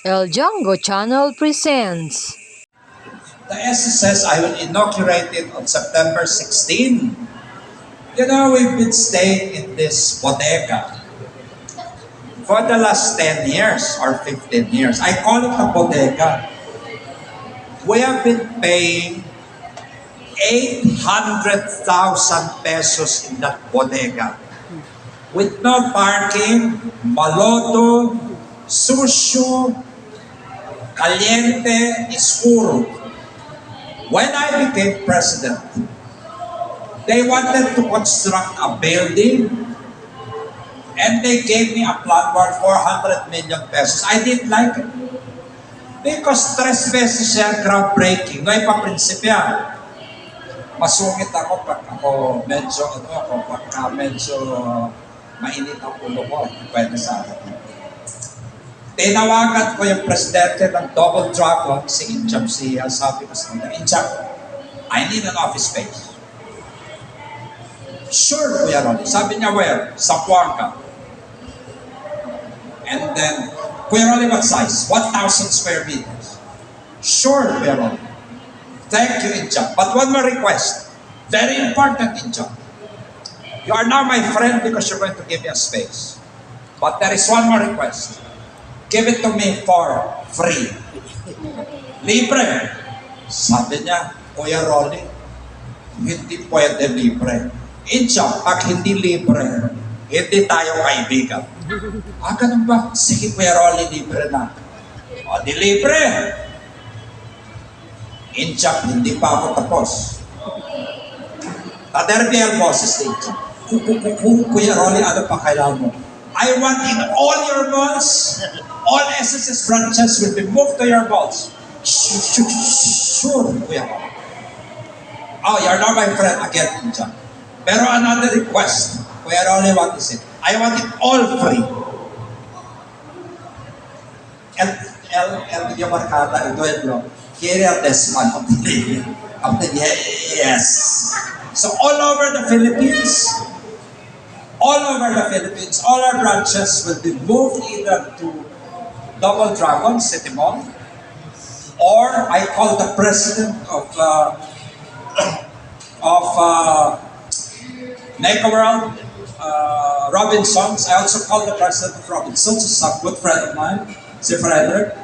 El Django Channel presents. The SSS, I will inaugurate it on September 16. You know, we've been staying in this bodega for the last 10 years or 15 years. I call it a bodega. We have been paying 800,000 pesos in that bodega. With no parking, maloto, sucio, caliente, escuro. When I became president, they wanted to construct a building and they gave me a plan worth 400 million pesos. I didn't like it. Because 3 beses siya groundbreaking. No ipaprinsipya. Masungit ako pag ako pagka medyo mainit ang ulo ko. Pwede sa akin. Tinawagan ko yung presidente ng Double Dragon, si Incham siya. Sabi ko sa kanya, Incham, I need an office space. Sure, Kuya Ron. Sabi niya, where? Sa Puanca. And then, Kuya Ron, what size? 1,000 square meters. Sure, Kuya Ron. Thank you, Incham. But one more request. Very important, Incham. You are now my friend because you're going to give me a space. But there is one more request. Give it to me for free. Libre. Sabi niya, Kuya Rolly, hindi pwede libre. Incham, pag hindi libre, hindi tayo kaibigan. Ganun ba? Sige, Kuya Rolly, libre na. O, di libre. Incham, hindi pa ako tapos. Taderbi ang boses ni Incham. Kuya Rolly, ano pa kailangan mo? I want in all your malls, all SSS branches will be moved to your malls. Sure, Kuya Rolly. Oh, you're not my friend again, Incham. Pero another request, Kuya Rolly, what is it? I want it all free. El Video Marcada, el duelo, quiere el desman of the yes. So all over the Philippines, all our branches will be moved either to Double Dragon City Mall, or I call the president of Mega World, Robinsons. I also call the president of Robinsons, who's a good friend of mine, si Frederick.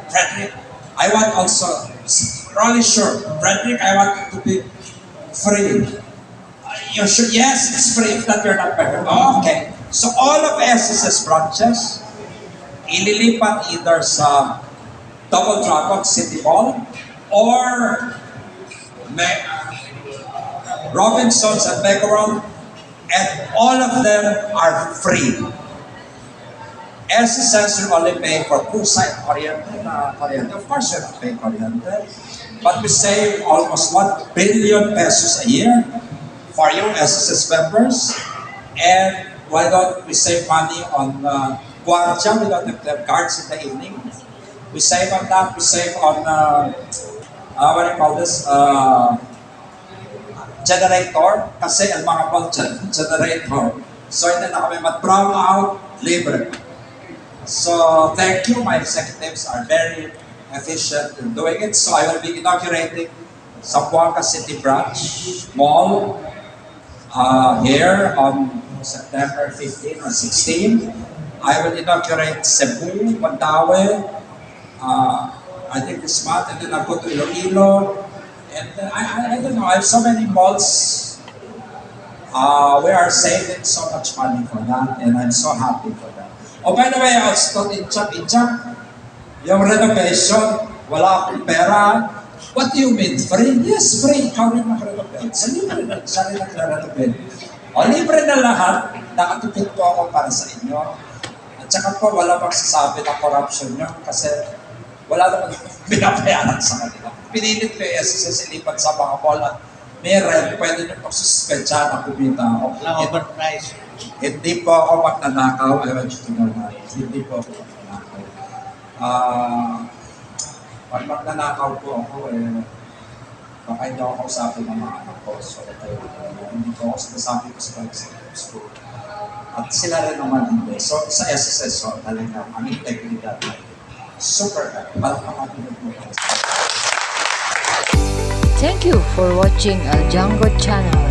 I want also, really sure, Frederick, I want it to be free. You should, yes, it's free if not, you're not better. Oh, okay. So all of SSS branches, ililipat either sa Double Dragon City Mall or Robinsons and Mega World, and all of them are free. SSS will only pay for poolside kuryente. Of course, you're not paying kuryente. But we save almost 1 billion pesos a year for you SSS members. And why don't we save money on guardia? We don't have to have guards in the evening. We save on that. We save on, what do you call this? Generator. Kasi ang mga ball generator. So hindi na kami mag-brown out, libre. So thank you. My executives are very efficient in doing it. So I will be inaugurating Zamboanga City Branch Mall here on September 15 or 16. I will inaugurate Cebu, Mandaue, I think this month, and then I'll go to Iloilo. And I don't know, I have so many malls. We are saving so much money for that, and I'm so happy for that. Oh, by the way, I was told Incham, yung renovation, wala akong pera. What do you mean? Free? Yes, free. Ikaw rin mag-renovate. Sa libre na, siya rin nag-renovate. O, libre na lahat. Nakatipid po ako para sa inyo. At saka po, wala pang sasabi na corruption nyo kasi wala naman binabayaran sa kanila. Pinilit ko yung SSS ilipat sa mga mall at may rent, pwede nyo pang suspensya na kumita ako. Overprice. Hindi po ako magnanakaw. I want you to know that. Hindi po ako magnanakaw. Pag magnanakaw po ako, baka hindi ako kausapin ng mga anak ko. So, hindi ko ako sinasabi ko sa executives ko. At sila rin naman hindi. So, sa SSS, so, talaga, ang integrity natin. Super ka. Palakpakan mo. Thank you for watching Al Django channel.